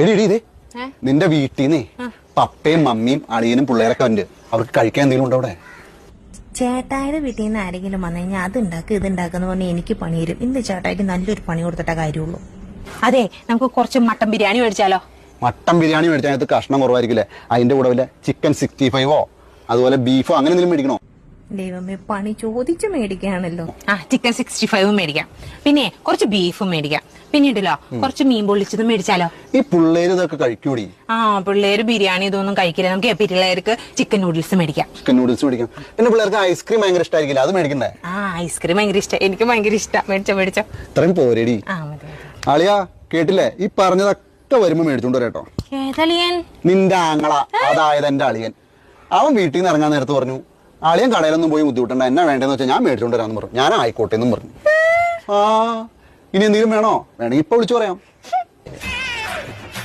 എടി നിന്റെ വീട്ടിൽ നിന്നേ പപ്പയും മമ്മിയും അളിയനും പിള്ളേരൊക്കെ ഉണ്ട്. അവർക്ക് കഴിക്കാൻ എന്തെങ്കിലും ഉണ്ടോ അവിടെ? ചേട്ടായുടെ വീട്ടിൽ നിന്ന് ആരെങ്കിലും വന്നു കഴിഞ്ഞാൽ അത് ഉണ്ടാക്കുക ഇത് ഉണ്ടാക്കുന്ന പറഞ്ഞാൽ എനിക്ക് പണി തരും. ഇന്ന് ചേട്ടായിക്ക് നല്ലൊരു പണി കൊടുത്തിട്ട കാര്യമുള്ളൂ. അതെ, നമുക്ക് കുറച്ച് മട്ടൻ ബിരിയാണി മേടിച്ചാലോ? മട്ടൻ ബിരിയാണി മേടിച്ചാൽ കഷ്ണം കുറവായിരിക്കില്ലേ? അതിന്റെ കൂടെ വല്ല ചിക്കൻ 65 അതുപോലെ ബീഫോ അങ്ങനെ എന്തെങ്കിലും മേടിക്കണോ? ദൈവമേ, പണി ചോദിച്ചു മേടിക്കുകയാണല്ലോ. ചിക്കൻ 65 മേടിക്കാം, പിന്നെ കുറച്ച് ബീഫും മേടിക്കാം, പിന്നീടല്ലോ കുറച്ച് മീൻ പൊള്ളിച്ചതും മേടിച്ചാലോ? ഈ പിള്ളേര് ഇതൊക്കെ കഴിക്കൂടി? പിള്ളേര് ബിരിയാണി ഇതൊന്നും കഴിക്കില്ല. നമുക്ക് പിള്ളേർക്ക് ചിക്കൻ നൂഡിൽസ് മേടിക്കാം. ചിക്കൻ നൂഡിൽസ് മേടിക്കാം. പിന്നെ പിള്ളേർക്ക് ഐസ്ക്രീം ഭയങ്കര ഇഷ്ടമായിരിക്കില്ല, അത് മേടിക്കണ്ടേ? ഐസ്ക്രീം ഭയങ്കര ഇഷ്ടം, എനിക്ക് ഭയങ്കര ഇഷ്ടം. മേടിച്ചോ. ഇത്രയും പോരേടി. അളിയാ കേട്ടില്ലേ? ഈ പറഞ്ഞതൊക്കെ വരുമ്പോ മേടിച്ചോണ്ട് വരാട്ടോ. ഏതളിയൻ? നിന്റെ ആങ്ങള, അതായത് എന്റെ അളിയൻ. അവൻ വീട്ടിൽ നിന്ന് ഇറങ്ങാൻ നേരത്ത് പറഞ്ഞു, അളിയൻ കടയിലൊന്നും പോയി ബുദ്ധിമുട്ടണ്ട, എന്നാ വേണ്ടെന്ന് വെച്ചാൽ ഞാൻ മേടിച്ചോണ്ട് വരാന്ന് പറഞ്ഞു. ഞാൻ ആയിക്കോട്ടെ എന്നും പറഞ്ഞു. ഇനി എന്തെങ്കിലും വേണോ? വേണമെങ്കിൽ ഇപ്പൊ വിളിച്ചു പറയാം.